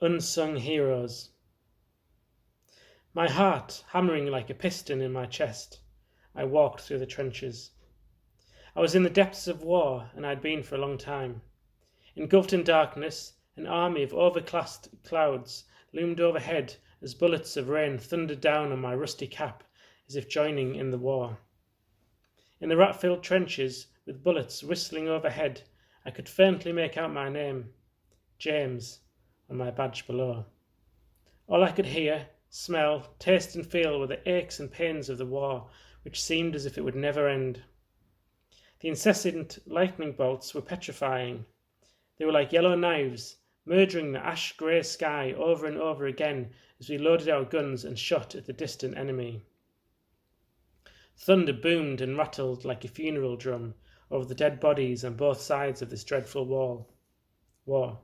Unsung heroes. My heart hammering like a piston in my chest, I walked through the trenches. I was in the depths of war, and I'd been for a long time. Engulfed in darkness, an army of overcast clouds loomed overhead as bullets of rain thundered down on my rusty cap as if joining in the war. In the rat-filled trenches, with bullets whistling overhead, I could faintly make out my name, James, on my badge below. All I could hear, smell, taste and feel were the aches and pains of the war, which seemed as if it would never end. The incessant lightning bolts were petrifying. They were like yellow knives, murdering the ash-grey sky over and over again as we loaded our guns and shot at the distant enemy. Thunder boomed and rattled like a funeral drum over the dead bodies on both sides of this dreadful war.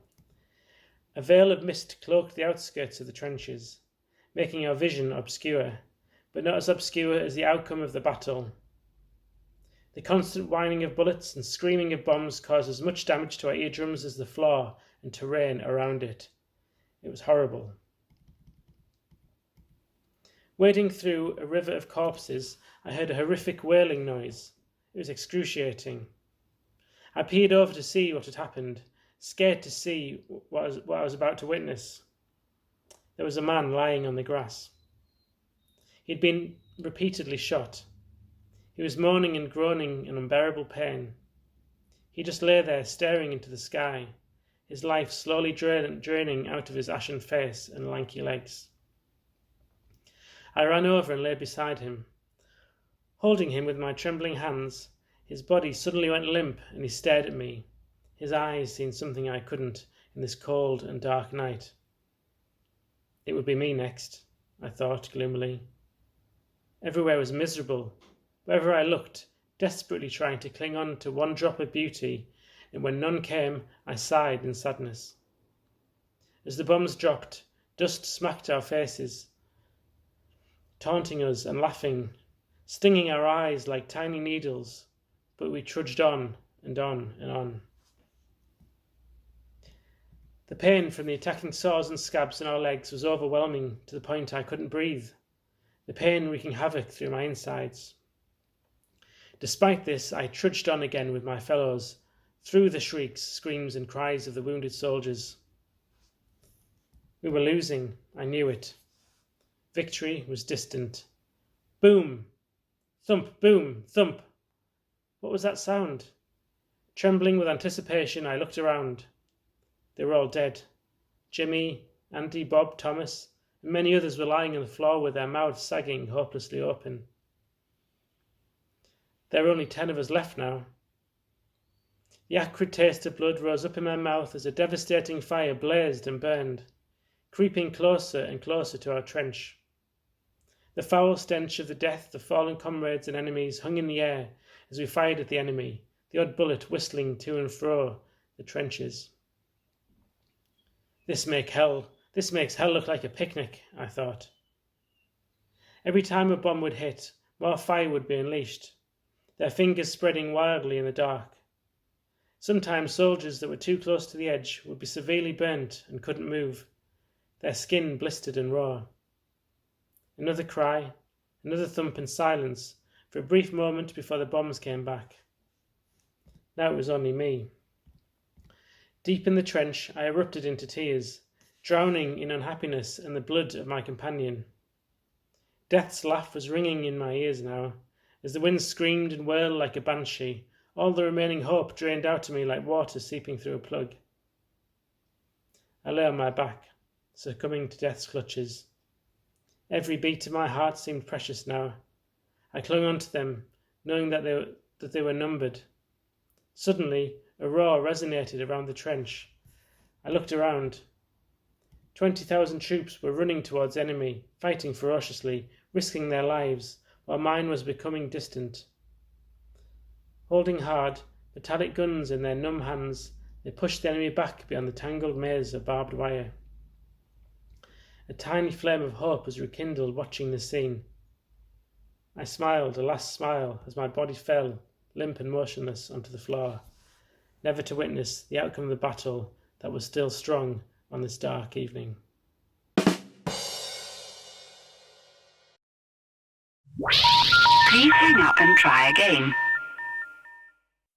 A veil of mist cloaked the outskirts of the trenches, making our vision obscure, but not as obscure as the outcome of the battle. The constant whining of bullets and screaming of bombs caused as much damage to our eardrums as the floor and terrain around it. It was horrible. Wading through a river of corpses, I heard a horrific wailing noise. It was excruciating. I peered over to see what had happened, scared to see what I was about to witness. There was a man lying on the grass. He'd been repeatedly shot. He was moaning and groaning in unbearable pain. He just lay there staring into the sky, his life slowly draining out of his ashen face and lanky legs. I ran over and lay beside him. Holding him with my trembling hands, his body suddenly went limp and he stared at me, his eyes seeing something I couldn't in this cold and dark night. It would be me next, I thought gloomily. Everywhere was miserable. Wherever I looked, desperately trying to cling on to one drop of beauty, and when none came, I sighed in sadness. As the bombs dropped, dust smacked our faces, taunting us and laughing, stinging our eyes like tiny needles, but we trudged on and on and on. The pain from the attacking sores and scabs in our legs was overwhelming to the point I couldn't breathe, the pain wreaking havoc through my insides. Despite this, I trudged on again with my fellows, through the shrieks, screams and cries of the wounded soldiers. We were losing, I knew it. Victory was distant. Boom! Thump, boom, thump! What was that sound? Trembling with anticipation, I looked around. They were all dead. Jimmy, Andy, Bob, Thomas, and many others were lying on the floor with their mouths sagging hopelessly open. There were only 10 of us left now. The acrid taste of blood rose up in my mouth as a devastating fire blazed and burned, creeping closer and closer to our trench. The foul stench of the death of fallen comrades and enemies hung in the air as we fired at the enemy, the odd bullet whistling to and fro the trenches. This makes hell look like a picnic, I thought. Every time a bomb would hit, more fire would be unleashed, their fingers spreading wildly in the dark. Sometimes soldiers that were too close to the edge would be severely burnt and couldn't move, their skin blistered and raw. Another cry, another thump and silence for a brief moment before the bombs came back. Now it was only me. Deep in the trench, I erupted into tears, drowning in unhappiness and the blood of my companion. Death's laugh was ringing in my ears now, as the wind screamed and wailed like a banshee, all the remaining hope drained out of me like water seeping through a plug. I lay on my back, succumbing to death's clutches. Every beat of my heart seemed precious now. I clung on to them, knowing that they were numbered. Suddenly, a roar resonated around the trench. I looked around. 20,000 troops were running towards the enemy, fighting ferociously, risking their lives, while mine was becoming distant. Holding hard, metallic guns in their numb hands, they pushed the enemy back beyond the tangled maze of barbed wire. A tiny flame of hope was rekindled watching the scene. I smiled a last smile as my body fell, limp and motionless, onto the floor, never to witness the outcome of the battle that was still strong on this dark evening. Please hang up and try again.